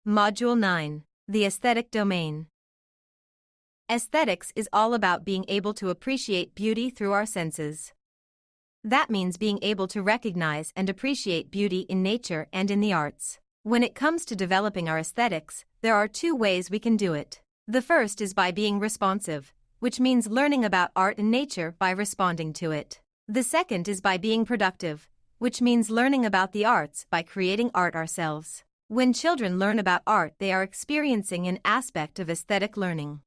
Module 9. The Aesthetic Domain. Aesthetics is all about being able to appreciate beauty through our senses. That means being able to recognize and appreciate beauty in nature and in the arts. When it comes to developing our aesthetics, there are two ways we can do it. The first is by being responsive, which means learning about art and nature by responding to it. The second is by being productive, which means learning about the arts by creating art ourselves. When children learn about art, they are experiencing an aspect of aesthetic learning.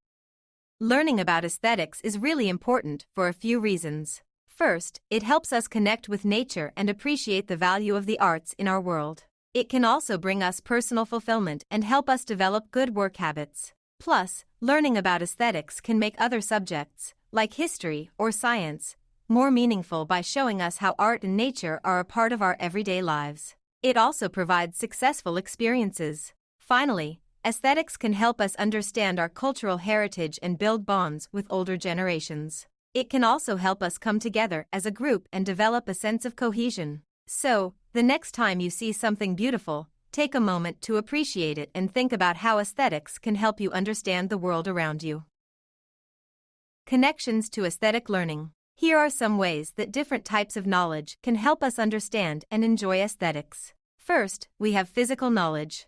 Learning about aesthetics is really important for a few reasons. First, it helps us connect with nature and appreciate the value of the arts in our world. It can also bring us personal fulfillment and help us develop good work habits. Plus, learning about aesthetics can make other subjects, like history or science, more meaningful by showing us how art and nature are a part of our everyday lives. It also provides successful experiences. Finally, aesthetics can help us understand our cultural heritage and build bonds with older generations. It can also help us come together as a group and develop a sense of cohesion. So, the next time you see something beautiful, take a moment to appreciate it and think about how aesthetics can help you understand the world around you. Connections to aesthetic learning. Here are some ways that different types of knowledge can help us understand and enjoy aesthetics. First, we have physical knowledge.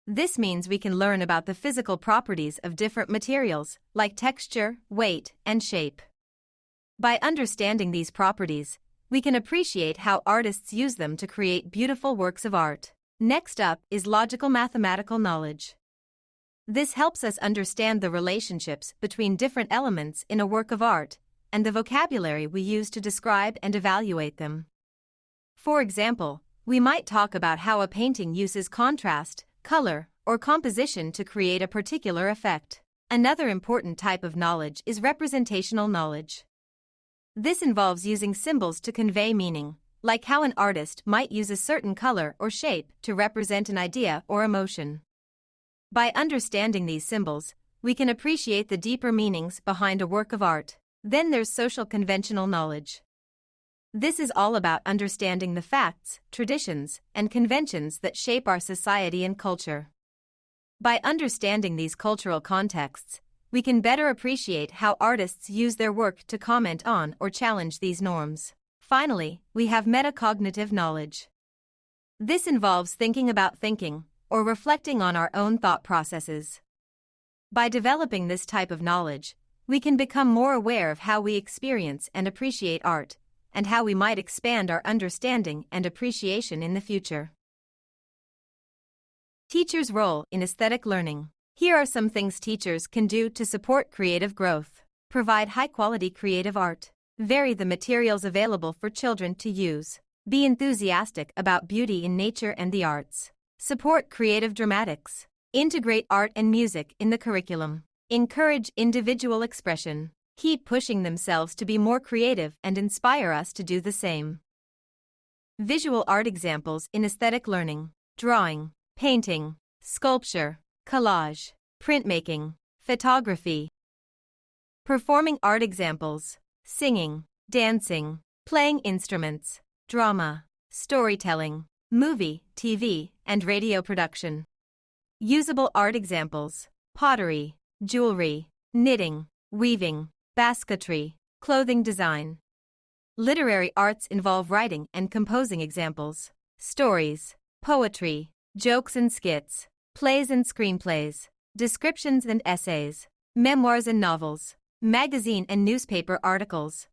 This means we can learn about the physical properties of different materials, like texture, weight, and shape. By understanding these properties, we can appreciate how artists use them to create beautiful works of art. Next up is logical mathematical knowledge. This helps us understand the relationships between different elements in a work of art and the vocabulary we use to describe and evaluate them. For example, we might talk about how a painting uses contrast, color, or composition to create a particular effect. Another important type of knowledge is representational knowledge. This involves using symbols to convey meaning, like how an artist might use a certain color or shape to represent an idea or emotion. By understanding these symbols, we can appreciate the deeper meanings behind a work of art. Then there's social conventional knowledge. This is all about understanding the facts, traditions, and conventions that shape our society and culture. By understanding these cultural contexts, we can better appreciate how artists use their work to comment on or challenge these norms. Finally, we have metacognitive knowledge. This involves thinking about thinking, or reflecting on our own thought processes. By developing this type of knowledge, we can become more aware of how we experience and appreciate art, and how we might expand our understanding and appreciation in the future. Teachers' role in aesthetic learning. Here are some things teachers can do to support creative growth. Provide high-quality creative art. Vary the materials available for children to use. Be enthusiastic about beauty in nature and the arts. Support creative dramatics. Integrate art and music in the curriculum. Encourage individual expression. Keep pushing themselves to be more creative and inspire us to do the same. Visual art examples in aesthetic learning. Drawing, painting, sculpture, collage, printmaking, photography. Performing art examples. Singing, dancing, playing instruments, drama, storytelling, movie, TV, and radio production. Usable art examples. Pottery, jewelry, knitting, weaving, basketry, clothing design. Literary arts involve writing and composing examples. Stories, poetry, jokes and skits, plays and screenplays, descriptions and essays, memoirs and novels, magazine and newspaper articles.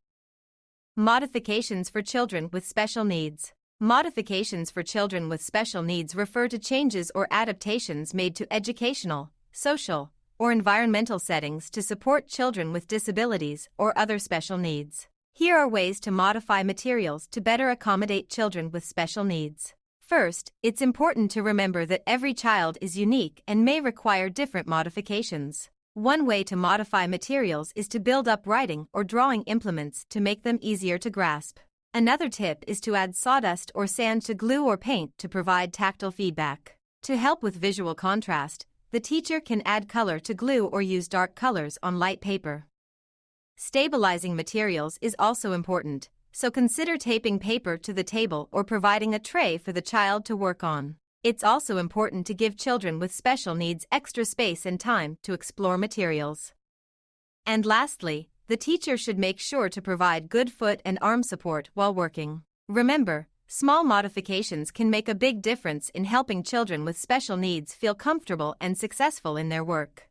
Modifications for children with special needs. Modifications for children with special needs refer to changes or adaptations made to educational, social, or environmental settings to support children with disabilities or other special needs. Here are ways to modify materials to better accommodate children with special needs. First, it's important to remember that every child is unique and may require different modifications. One way to modify materials is to build up writing or drawing implements to make them easier to grasp. Another tip is to add sawdust or sand to glue or paint to provide tactile feedback. To help with visual contrast, the teacher can add color to glue or use dark colors on light paper. Stabilizing materials is also important, so consider taping paper to the table or providing a tray for the child to work on. It's also important to give children with special needs extra space and time to explore materials. And lastly, the teacher should make sure to provide good foot and arm support while working. Remember, small modifications can make a big difference in helping children with special needs feel comfortable and successful in their work.